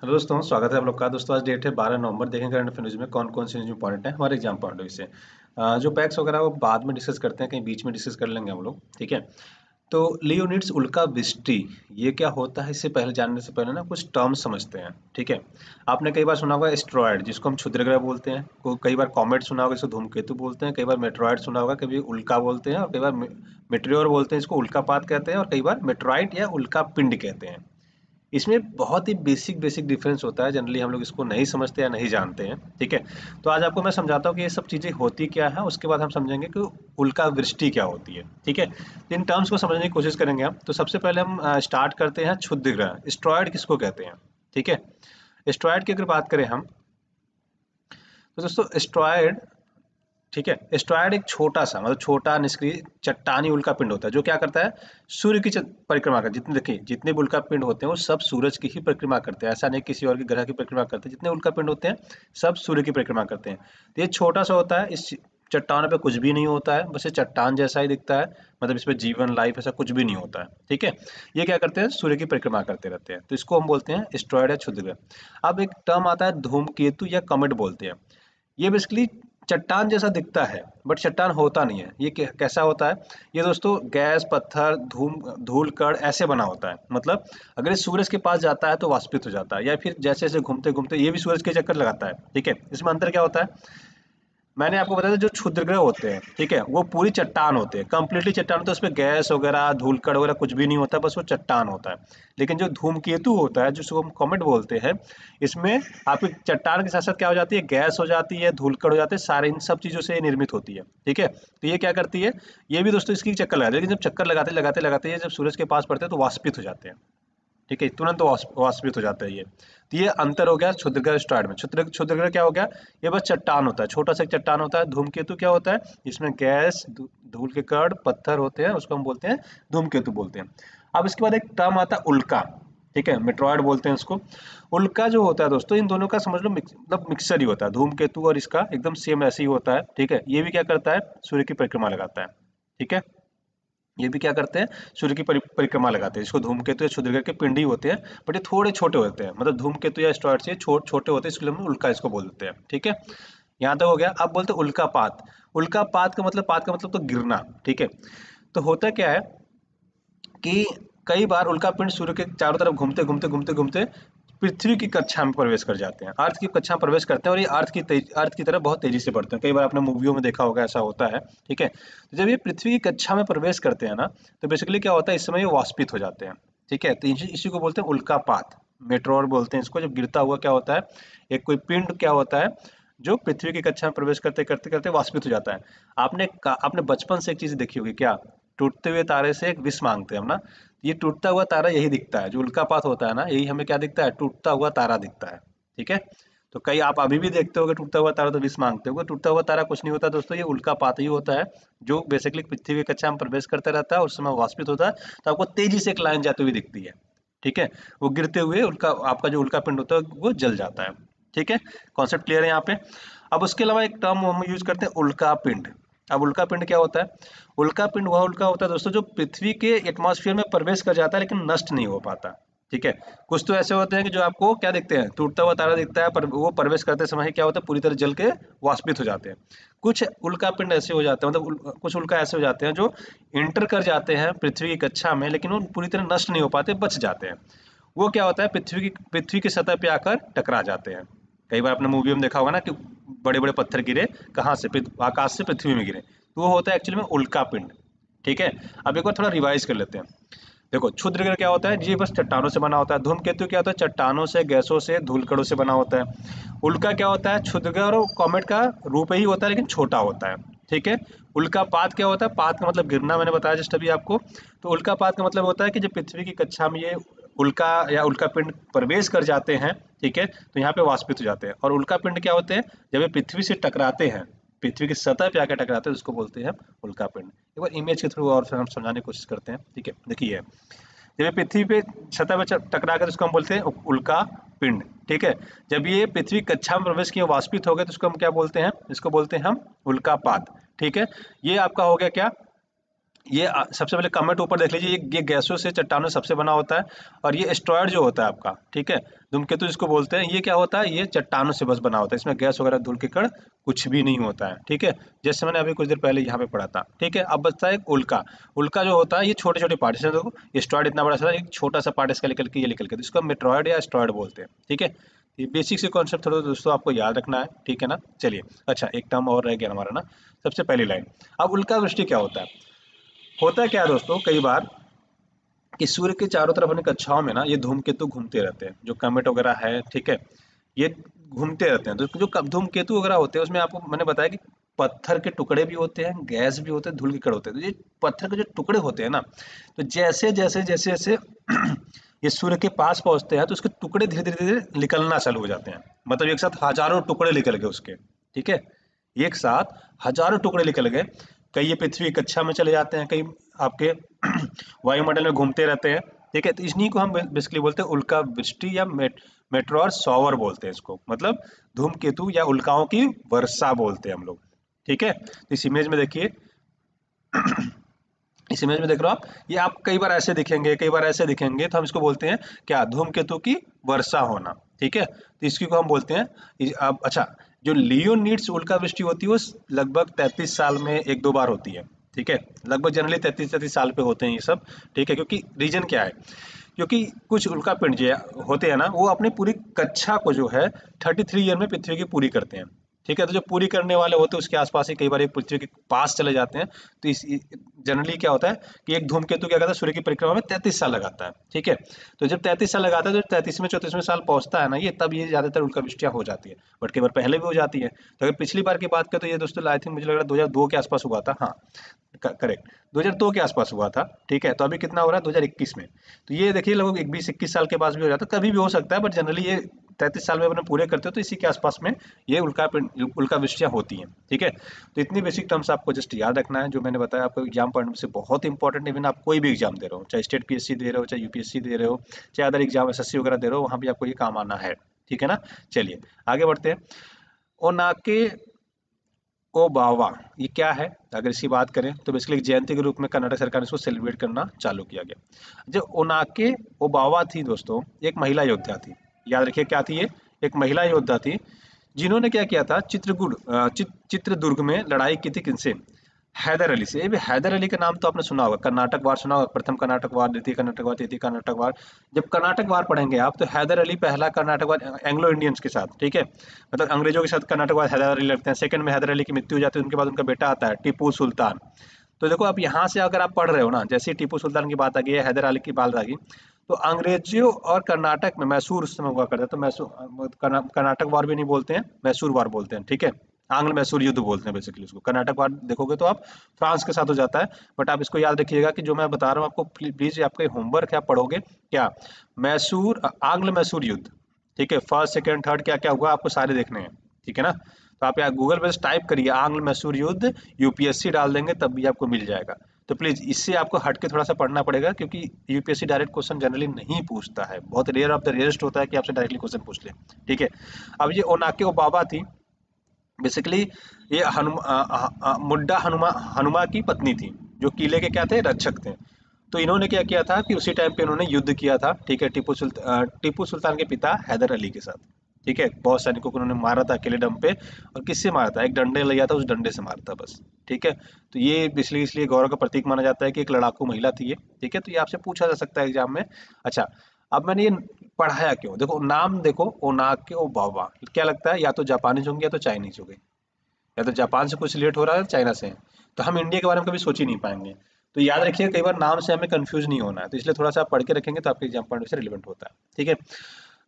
Hello दोस्तों, स्वागत है आप लोग का। दोस्तों आज डेट है 12 नवंबर। देखें करंट अफेयर न्यूज़ में कौन कौन सी न्यूज़ इंपॉर्टेंट है हमारे एग्जाम पॉइंट ऑफ व्यू से। जो पैक्स वगैरह वो बाद में डिस्कस करते हैं, कहीं बीच में डिस्कस कर लेंगे हम लोग, ठीक है। तो लियोनिड्स उल्का वृष्टि ये क्या होता है, इससे पहले जानने से पहले ना कुछ टर्म समझते हैं, ठीक है। आपने कई बार सुना होगा एस्ट्रॉयड, जिसको हम क्षुद्रग्रह बोलते हैं, को कई बार कॉमेट सुना होगा, इसको धूमकेतु बोलते हैं, कई बार मेट्रॉयड सुना होगा, कभी उल्का बोलते हैं, और कई बार मेटेरियोर बोलते हैं, इसको उल्कापात कहते हैं, और कई बार मेट्रॉइड या उल्का पिंड कहते हैं। इसमें बहुत ही बेसिक बेसिक डिफरेंस होता है, जनरली हम लोग इसको नहीं समझते या नहीं जानते हैं, ठीक है। तो आज आपको मैं समझाता हूँ कि ये सब चीज़ें होती क्या है, उसके बाद हम समझेंगे कि उल्का वृष्टि क्या होती है, ठीक है। इन टर्म्स को समझने की कोशिश करेंगे हम। तो सबसे पहले हम स्टार्ट करते हैं क्षुद्र ग्रह, एस्ट्रॉयड किसको कहते हैं, ठीक है। एस्ट्रॉयड की अगर बात करें हम, तो दोस्तों एस्ट्रॉयड, ठीक है, एस्ट्रॉयड एक छोटा सा, मतलब छोटा निष्क्रिय चट्टानी उल्का पिंड होता है, जो क्या करता है, सूर्य की परिक्रमा करता है। जितने देखिए, जितने भी उल्का पिंड होते हैं वो सब सूरज की ही परिक्रमा करते हैं, ऐसा नहीं किसी और के ग्रह की परिक्रमा करते हैं। जितने उल्का पिंड होते हैं सब सूर्य की परिक्रमा करते हैं। तो ये छोटा सा होता है, इस चट्टान पे कुछ भी नहीं होता है, बस ये चट्टान जैसा ही दिखता है, मतलब इसमें जीवन लाइफ ऐसा कुछ भी नहीं होता है, ठीक है। ये क्या करते हैं, सूर्य की परिक्रमा करते रहते हैं, तो इसको हम बोलते हैं एस्ट्रॉयड या क्षुद्र ग्रह। अब एक टर्म आता है धूमकेतु या कमेट बोलते हैं। ये बेसिकली चट्टान जैसा दिखता है, बट चट्टान होता नहीं है। ये कैसा होता है, ये दोस्तों गैस, पत्थर, धूल कण ऐसे बना होता है। मतलब अगर ये सूरज के पास जाता है तो वाष्पित हो जाता है, या फिर जैसे जैसे घूमते घूमते ये भी सूरज के चक्कर लगाता है, ठीक है। इसमें अंतर क्या होता है, मैंने आपको बताया था जो क्षुद्र ग्रह होते हैं, ठीक है, वो पूरी चट्टान होते हैं, कंप्लीटली चट्टान होता है, उसमें गैस वगैरह, धूलकण वगैरह कुछ भी नहीं होता, बस वो चट्टान होता है। लेकिन जो धूमकेतु होता है, जिसको हम कॉमेट बोलते हैं, इसमें आपकी चट्टान के साथ साथ क्या हो जाती है, गैस हो जाती है, धूलकण हो जाते हैं, सारे इन सब चीजों से ये निर्मित होती है, ठीक है। तो ये क्या करती है, ये भी दोस्तों इसकी चक्कर लगाती है, लेकिन जब चक्कर लगाते लगाते लगाते ये जब सूरज के पास पड़ते हैं तो वाष्पित हो जाते हैं, ठीक है, तुरंत वाष्पित हो जाता है ये। तो ये अंतर हो गया क्षुद्रग्रह स्टार्ट में। क्षुद्रग्रह क्या हो गया, ये बस चट्टान होता है, छोटा सा एक चट्टान होता है। धूमकेतु क्या होता है, इसमें गैस, धूल के कण, पत्थर होते हैं, उसको हम बोलते हैं धूमकेतु बोलते हैं। अब इसके बाद एक टर्म आता है उल्का, ठीक है, मेट्रॉयड बोलते हैं इसको। उल्का जो होता है दोस्तों, इन दोनों का समझ लो मतलब मिक्सर ही होता है, धूमकेतु और इसका एकदम सेम ऐसे ही होता है, ठीक है। ये भी क्या करता है, सूर्य की परिक्रमा लगाता है, ठीक है। ये भी क्या करते हैं, सूर्य की परिक्रमा लगाते हैं। इसको धूमकेतु या क्षुद्रग्रह के पिंड ही होते हैं, बट ये थोड़े छोटे होते हैं, मतलब धूमकेतु या एस्ट्रॉयड से छोटे होते हैं, इसलिए हम उल्का इसको बोल देते हैं, ठीक है। यहाँ तक हो गया। अब बोलते हैं उल्कापात। उल्कापात का मतलब, पात का मतलब तो गिरना, ठीक है। तो होता क्या है कि कई बार उल्कापिंड सूर्य के चारों तरफ घूमते घूमते घूमते घूमते पृथ्वी की कक्षा में प्रवेश कर जाते हैं, अर्थ की कक्षा में प्रवेश करते हैं, और ये अर्थ की तरफ बहुत तेजी से बढ़ते हैं। कई बार आपने मूवियों में देखा होगा, ऐसा होता है, ठीक है। तो जब ये पृथ्वी की कक्षा में प्रवेश करते हैं ना, तो बेसिकली क्या होता है, इस समय ये वाष्पित हो जाते हैं, ठीक है। तो इसी को बोलते हैं उल्कापात, मेट्रोर बोलते हैं इसको। जब गिरता हुआ क्या होता है, एक कोई पिंड क्या होता है जो पृथ्वी की कक्षा में प्रवेश करते करते करते वाष्पित हो जाता है। आपने बचपन से एक चीज देखी होगी क्या, टूटते हुए तारे से एक विष मांगते हैं हम ना। ये टूटता हुआ तारा यही दिखता है, जो उल्कापात होता है ना, यही हमें क्या दिखता है, टूटता हुआ तारा दिखता है, ठीक है। तो कई आप अभी भी देखते होगे टूटता हुआ तारा, तो विष मांगते होगे। टूटता हुआ तारा कुछ नहीं होता दोस्तों, ये उल्कापात ही होता है, जो बेसिकली पृथ्वी की कक्षा में प्रवेश करता रहता है और उस समय वाष्पित होता है, तो आपको तेजी से एक लाइन जाती हुई दिखती है, ठीक है। वो गिरते हुए उल्का, आपका जो उल्का पिंड होता है वो जल जाता है, ठीक है। कॉन्सेप्ट क्लियर है यहाँ पे। अब उसके अलावा एक टर्म हम यूज करते हैं उल्का पिंड। अब उल्का पिंड क्या होता है, उल्का पिंड वह उल्का होता है दोस्तों जो पृथ्वी के एटमॉस्फेयर में प्रवेश कर जाता है लेकिन नष्ट नहीं हो पाता, ठीक है। कुछ तो ऐसे होते हैं कि जो आपको क्या दिखते हैं, टूटता हुआ तारा दिखता है, पर वो प्रवेश करते समय ही क्या होता है, पूरी तरह जल के वाष्पित हो जाते हैं। कुछ उल्का पिंड ऐसे हो जाते हैं, मतलब कुछ उल्का ऐसे हो जाते हैं जो इंटर कर जाते हैं पृथ्वी की कक्षा में, लेकिन वो पूरी तरह नष्ट नहीं हो पाते, बच जाते हैं। वो क्या होता है, पृथ्वी की सतह पे आकर टकरा जाते हैं। कई बार आपने मूवी में देखा होगा ना कि बड़े बड़े पत्थर गिरे, कहाँ से, आकाश से पृथ्वी में गिरे, तो वो होता है एक्चुअली में उल्का पिंड, ठीक है। अब एक बार थोड़ा रिवाइज कर लेते हैं। देखो, क्षुद्र ग्रह क्या होता है, ये बस चट्टानों से बना होता है। धूमकेतु क्या होता है, चट्टानों से, गैसों से, धूलकणों से बना होता है। उल्का क्या होता है, क्षुद्र ग्रह और कॉमेट का रूप ही होता है लेकिन छोटा होता है, ठीक है। उल्कापात क्या होता है, पात का मतलब गिरना, मैंने बताया जस्ट अभी आपको। तो उल्कापात का मतलब होता है कि जब पृथ्वी की कक्षा में ये उल्का या उल्का पिंड प्रवेश कर जाते हैं, ठीक है, तो यहाँ पे वाष्पित हो जाते हैं। और उल्का पिंड क्या होते हैं, जब ये पृथ्वी से टकराते हैं, पृथ्वी की सतह पे आकर टकराते हैं, उसको बोलते हैं उल्का पिंड। एक बार इमेज के थ्रू और फिर हम समझाने की कोशिश करते हैं, ठीक है। देखिए, जब ये पृथ्वी पे सतह पे टकरा कर, उसको हम बोलते हैं उल्का पिंड, ठीक है। जब ये पृथ्वी कक्षा में प्रवेश किए, वाष्पित हो गए, तो इसको हम क्या बोलते हैं, इसको बोलते हैं हम उल्कापात, ठीक है। ये आपका हो गया क्या, सबसे पहले कमेंट ऊपर देख लीजिए, ये गैसों से चट्टानों से सबसे बना होता है। और ये एस्टेरॉयड जो होता है आपका, ठीक है, धूमकेतु जिसको बोलते हैं, ये क्या होता है, ये चट्टानों से बस बना होता है, इसमें गैस वगैरह धूल के कण कुछ भी नहीं होता है, ठीक है। जैसे मैंने अभी कुछ देर पहले यहाँ पे पढ़ा था, ठीक है। अब बचता है एक उल्का। उल्का जो होता है ये छोटे छोटे पार्ट, जैसे देखो एस्टेरॉयड इतना बड़ा सा, एक छोटा सा पार्ट इसका निकल के ये निकल के, तो इसको मेट्रॉयड या एस्टेरॉयड बोलते हैं, ठीक है। ये बेसिक से कॉन्सेप्ट थोड़ा दोस्तों आपको याद रखना है, ठीक है ना। चलिए, अच्छा एक टर्म और रह गया हमारा ना, सबसे पहली लाइन। अब उल्का वृष्टि क्या होता है? होता क्या है दोस्तों, कई बार कि सूर्य के चारों तरफ अपनी कक्षाओं में ना ये धूमकेतु घूमते रहते हैं, जो कमेट वगैरह है, ठीक है, ये घूमते रहते हैं। तो जो धूमकेतु वगैरह होते हैं उसमें आपको मैंने बताया कि पत्थर के टुकड़े भी होते हैं, गैस भी होते हैं, धूल के कण होते हैं। तो ये पत्थर के जो टुकड़े होते हैं ना, तो जैसे जैसे जैसे जैसे ये सूर्य के पास पहुंचते हैं तो उसके टुकड़े धीरे धीरे धीरे निकलना चालू हो जाते हैं। मतलब एक साथ हजारों टुकड़े निकल गए उसके, ठीक है, एक साथ हजारों टुकड़े निकल गए। कई ये पृथ्वी की कक्षा में चले जाते हैं, कई आपके वायुमंडल में घूमते रहते हैं, ठीक है। तो इन्हीं को हम बेसिकली बोलते हैं उल्का वृष्टि या मेट्रोर शॉवर बोलते हैं इसको, मतलब धूमकेतु या उल्काओं की वर्षा बोलते हैं हम लोग, ठीक है। तो इस इमेज में देखिए, इस इमेज में देख रहे हो आप, ये आप कई बार ऐसे दिखेंगे, कई बार ऐसे दिखेंगे, तो हम इसको बोलते हैं क्या, धूमकेतु की वर्षा होना, ठीक है। तो इसकी को हम बोलते हैं अब अच्छा, जो लियोनिड्स उल्का वृष्टि होती है वो लगभग 33 साल में एक दो बार होती है, ठीक है। लगभग जनरली 33 साल पे होते हैं ये सब, ठीक है। क्योंकि रीजन क्या है, क्योंकि कुछ उल्का पिंड जो होते हैं ना, वो अपनी पूरी कक्षा को जो है 33 ईयर में पृथ्वी की पूरी करते हैं, ठीक है। तो जो पूरी करने वाले होते हैं उसके आसपास ही कई बार एक पृथ्वी के पास चले जाते हैं। तो इस जनरली क्या होता है कि एक धूमकेतु क्या करता है, सूर्य की परिक्रमा में 33 साल लगाता है, ठीक है। तो जब 33 साल लगाता है, तो 33वें 34वें साल पहुंचता है ना ये, तब ये ज्यादातर उल्का वृष्टियां हो जाती है। बट कई बार पहले भी हो जाती है। तो अगर पिछली बार की बात करें तो ये दोस्तों आई थिंक मुझे लग रहा है 2002 के आसपास हुआ था, हाँ करेक्ट, 2002 के आसपास हुआ था, ठीक है। तो अभी कितना हो रहा है, 2021 में। तो ये देखिए लगभग 20-21 साल के पास भी हो जाता है, कभी भी हो सकता है, बट जनरली ये 33 साल में अपने पूरे करते हो, तो इसी के आसपास में ये उल्का वृष्टियां होती हैं, ठीक है। तो इतनी बेसिक टर्म्स आपको जस्ट याद रखना है, जो मैंने बताया आपको एग्जाम पॉइंट से बहुत इंपॉर्टेंट। इवन आप कोई भी एग्जाम दे रहे हो, चाहे स्टेट पीएससी दे रहे हो, चाहे यूपीएससी दे रहे हो, चाहे अदर एग्जाम एसएससी वगैरह दे रहे हो, वहां भी आपको ये काम आना है, ठीक है ना। चलिए आगे बढ़ते हैं। ओनाके ओबावा, ये क्या है? अगर इसकी बात करें तो बेसिकली एक जयंती के रूप में कर्नाटक सरकार ने इसको सेलिब्रेट करना चालू किया गया। जो ओनाके ओबावा थी दोस्तों, एक महिला योद्धा थी। याद रखिए क्या थी ये, एक महिला योद्धा थी, जिन्होंने क्या किया था, चित्रदुर्ग में लड़ाई की थी किनसे, हैदर अली से। ये भी हैदर अली का नाम तो आपने सुना होगा, कर्नाटक वार सुना होगा, प्रथम कर्नाटक वार, द्वितीय कर्नाटक वार, तृतीय कर्नाटक वार। जब कर्नाटक वार पढ़ेंगे आप, तो हैदर अली पहला कर्नाटक वार एंग्लो इंडियंस के साथ, ठीक है, मतलब अंग्रेजों के साथ कर्नाटक वार हैदर अली लड़ते हैं। सेकंड में हैदर अली की मृत्यु हो जाती है, उनके बाद उनका बेटा आता है टीपू सुल्तान। तो देखो अब यहाँ से अगर आप पढ़ रहे हो ना, जैसे ही टीपू सुल्तान की बात आ गई है, हैदर अली की बात आ गई, तो अंग्रेजियों और कर्नाटक में मैसूर उस समय हुआ करता है, तो मैसूर कर्नाटक वार भी नहीं बोलते हैं, मैसूर वार बोलते हैं, ठीक है। आंग्ल मैसूर युद्ध बोलते हैं बेसिकली उसको। कर्नाटक वार देखोगे तो आप फ्रांस के साथ हो जाता है। बट आप इसको याद रखिएगा कि जो मैं बता रहा हूँ आपको, प्लीज आपका होमवर्क है, आप पढ़ोगे क्या, मैसूर आंग्ल मैसूर युद्ध, ठीक है, फर्स्ट सेकंड थर्ड क्या क्या हुआ आपको सारे देखने हैं, ठीक है ना। तो आप यहाँ गूगल पे टाइप करिए आंग्ल मैसूर युद्ध, यूपीएससी डाल देंगे तब भी आपको मिल जाएगा। तो प्लीज इससे आपको हट के थोड़ा सा पढ़ना पड़ेगा, क्योंकि यूपीएससी डायरेक्ट क्वेश्चन जनरली नहीं पूछता है, बहुत रेयर ऑफ द रेयरेस्ट होता है कि आपसे डायरेक्टली क्वेश्चन पूछ ले, ठीक है। अब ये ओनाके ओबाबा थी, बेसिकली ये मुड्डा हनुमा की पत्नी थी, जो किले के क्या थे, रक्षक थे। तो इन्होंने क्या किया था कि उसी टाइम पे इन्होंने युद्ध किया था, ठीक है, टीपू सुल्तान के पिता हैदर अली के साथ, ठीक है। बहुत सैनिकों को उन्होंने मारा था अकेले दम पे। और किससे मारा था, एक डंडे लिया था, उस डंडे से मारा था बस, ठीक है। तो ये इसलिए गौरव का प्रतीक माना जाता है कि एक लड़ाकू महिला थी ये, ठीक है। तो ये आपसे पूछा जा सकता है एग्जाम में। अच्छा, अब मैंने ये पढ़ाया क्यों, देखो नाम देखो, ओनाके ओबावा, क्या लगता है, या तो जापानीज होंगे या तो चाइनीज हो गए, या तो जापान से कुछ रिलेट हो रहा है, चाइना से है। तो हम इंडिया के बारे में कभी सोच ही नहीं पाएंगे। तो याद रखिए कई बार नाम से हमें कंफ्यूज नहीं होना है, तो इसलिए थोड़ा सा आप पढ़ के रखेंगे तो आपके एग्जाम पॉइंट से रिलेवेंट होता है, ठीक है।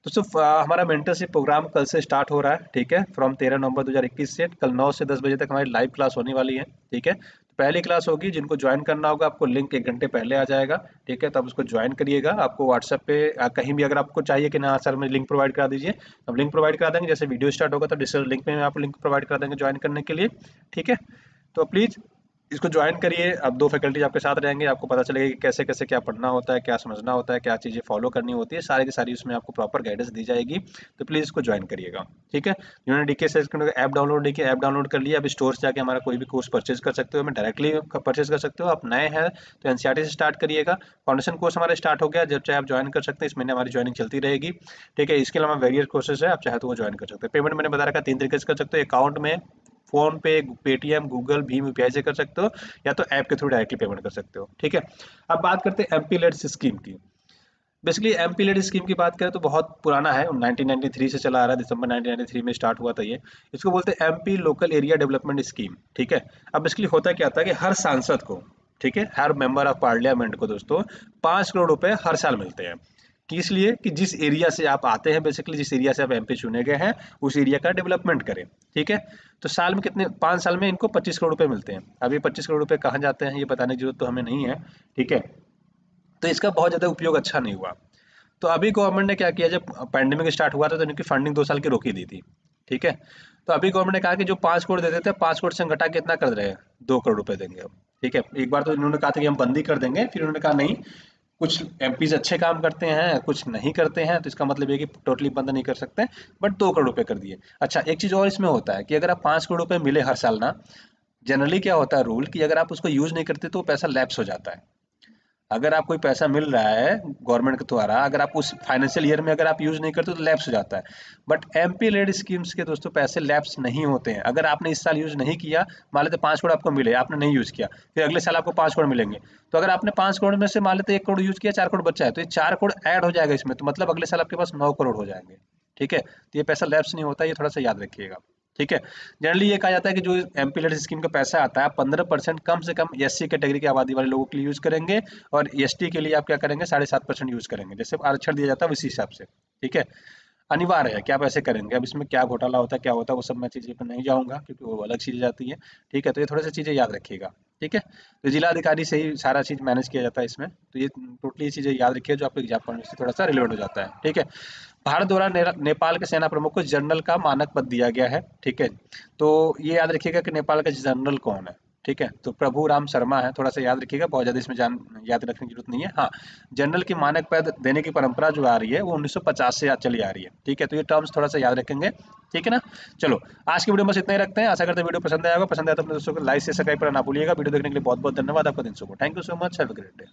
तो सिर्फ हमारा मेंटरशिप प्रोग्राम कल से स्टार्ट हो रहा है, ठीक है, फ्रॉम 13 नवंबर 2021 से। कल 9 से 10 बजे तक हमारी लाइव क्लास होने वाली है, ठीक है। तो पहली क्लास होगी, जिनको ज्वाइन करना होगा आपको लिंक 1 घंटे पहले आ जाएगा, ठीक है। तो आप उसको ज्वाइन करिएगा। आपको व्हाट्सएप पे कहीं भी अगर आपको चाहिए कि ना सर मैं लिंक प्रोवाइड करा दीजिए, हम लिंक प्रोवाइड करा देंगे। जैसे वीडियो स्टार्ट होगा तो डिस्क्रिप्शन लिंक में आपको लिंक प्रोवाइड करा देंगे ज्वाइन करने के लिए, ठीक है। तो प्लीज़ इसको ज्वाइन करिए। अब 2 फैकल्टीज आपके साथ रहेंगे, आपको पता चलेगा कि कैसे कैसे क्या पढ़ना होता है, क्या समझना होता है, क्या चीज़ें फॉलो करनी होती है, सारी की सारी उसमें आपको प्रॉपर गाइडेंस दी जाएगी। तो प्लीज़ इसको ज्वाइन करिएगा, ठीक है। जिन्होंने डीके सेशन का ऐप डाउनलोड नहीं किया, ऐप डाउनलोड कर लिया, अब स्टोर से जाके हमारा कोई भी कोर्स परचेज कर सकते हो, हमें डायरेक्टली परचेज कर सकते हो। आप नए हैं तो एनसीईआरटी से स्टार्ट करिएगा। फाउंडेशन कोर्स हमारा स्टार्ट हो गया, जब चाहे आप ज्वाइन कर सकते हैं, इस महीने हमारी ज्वाइनिंग चलती रहेगी, ठीक है। इसके अलावा वेरियस कोर्सेज है, आप चाहे तो वो ज्वाइन कर सकते हैं। पेमेंट मैंने बता रखा 3 तरीके से कर सकते हो, अकाउंट में, फोन पे, पेटीएम, गूगल भीम यूपीआई से कर सकते हो, या तो ऐप के थ्रू डायरेक्टली पेमेंट कर सकते हो, ठीक है। अब बात करते हैं एमपी लेड स्कीम की। बेसिकली एमपी लेड स्कीम की बात करें तो बहुत पुराना है, 1993 से चला आ रहा है, दिसंबर 1993 में स्टार्ट हुआ था ये। इसको बोलते हैं MP local area development scheme, ठीक है। अब बेसिकली होता क्या था कि हर सांसद को, ठीक है, हर मेंबर ऑफ पार्लियामेंट को दोस्तों 5 करोड़ रुपए हर साल मिलते हैं। किस लिए? कि जिस एरिया से आप आते हैं, बेसिकली जिस एरिया से आप एमपी चुने गए हैं, उस एरिया का डेवलपमेंट करें, ठीक है। तो साल में कितने, 5 साल में इनको 25 करोड़ रुपए मिलते हैं। अब ये 25 करोड़ रुपए कहाँ जाते हैं ये बताने की जरूरत तो हमें नहीं है, ठीक है। तो इसका बहुत ज्यादा उपयोग अच्छा नहीं हुआ। तो अभी गवर्नमेंट ने क्या किया, जब पैंडेमिक स्टार्ट हुआ था तो इनकी फंडिंग 2 साल की रोकी दी थी, ठीक है। तो अभी गवर्नमेंट ने कहा कि जो 5 करोड़ देते थे, 5 करोड़ से हम घटा के इतना कर रहे हैं, 2 करोड़ रुपए देंगे अब, ठीक है। एक बार तो इन्होंने कहा था कि हम बंदी कर देंगे, फिर उन्होंने कहा नहीं, कुछ एमपीज अच्छे काम करते हैं, कुछ नहीं करते हैं, तो इसका मतलब ये कि टोटली बंद नहीं कर सकते, बट 2 करोड़ रुपए कर दिए। अच्छा, एक चीज और इसमें होता है कि अगर आप 5 करोड़ रुपए मिले हर साल ना, जनरली क्या होता है रूल कि अगर आप उसको यूज नहीं करते तो वो पैसा लैप्स हो जाता है। अगर आप कोई पैसा मिल रहा है गवर्नमेंट के द्वारा, अगर आप उस फाइनेंशियल ईयर में अगर आप यूज नहीं करते तो लैप्स हो जाता है। बट एमपी लेड स्कीम्स के दोस्तों पैसे लैप्स नहीं होते हैं। अगर आपने इस साल यूज नहीं किया, मान लेते 5 करोड़ आपको मिले, आपने नहीं यूज किया, फिर अगले साल आपको 5 करोड़ मिलेंगे। तो अगर आपने 5 करोड़ में से मान लेते 1 करोड़ यूज किया, 4 करोड़ बचा है, तो ये 4 करोड़ ऐड हो जाएगा इसमें, तो मतलब अगले साल आपके पास 9 करोड़ हो जाएंगे, ठीक है। तो ये पैसा लैप्स नहीं होता, ये थोड़ा सा याद रखिएगा, ठीक है। जनरली ये कहा जाता है कि जो एमपी लेड स्कीम का पैसा आता है, 15% कम से कम एससी कैटेगरी की आबादी वाले लोगों के लिए यूज करेंगे, और एसटी के लिए आप क्या करेंगे, 7.5% यूज करेंगे, जैसे आरक्षण दिया जाता है उसी हिसाब से, ठीक है। अनिवार्य है कि आप ऐसे करेंगे। अब इसमें क्या घोटाला होता है, क्या होता है, वो सब मैं चीज़ें पर नहीं जाऊंगा क्योंकि वो अलग चीज़ें जाती है, ठीक है। तो ये थोड़ी सी चीज़ें याद रखिएगा, ठीक है। तो जिला अधिकारी से ही सारा चीज़ मैनेज किया जाता है इसमें, तो ये टोटली चीज़ें याद रखिए जो आपको एग्जाम पढ़ने से थोड़ा सा रिलेवेंट हो जाता है, ठीक है। भारत द्वारा नेपाल के सेना प्रमुख को जनरल का मानक पद दिया गया है, ठीक है। तो ये याद रखिएगा कि नेपाल का जनरल कौन है, ठीक है। तो प्रभु राम शर्मा है, थोड़ा सा याद रखिएगा, बहुत ज्यादा इसमें जान याद रखने की जरूरत नहीं है। हाँ, जनरल की मानक पद देने की परंपरा जो आ रही है वो 1950 से चली आ रही है, ठीक है। तो ये टर्म्स थोड़ा सा याद रखेंगे, ठीक है ना। चलो, आज की वीडियो में बस इतना ही रखते हैं। आशा करते हैं वीडियो पसंद आएगा, पसंद आया तो अपने दोस्तों को लाइक से सब्सक्राइब करना ना भूलिएगा। वीडियो देखने के लिए बहुत बहुत धन्यवाद आपका, दिन शुभ हो। Thank you so much, have a great day.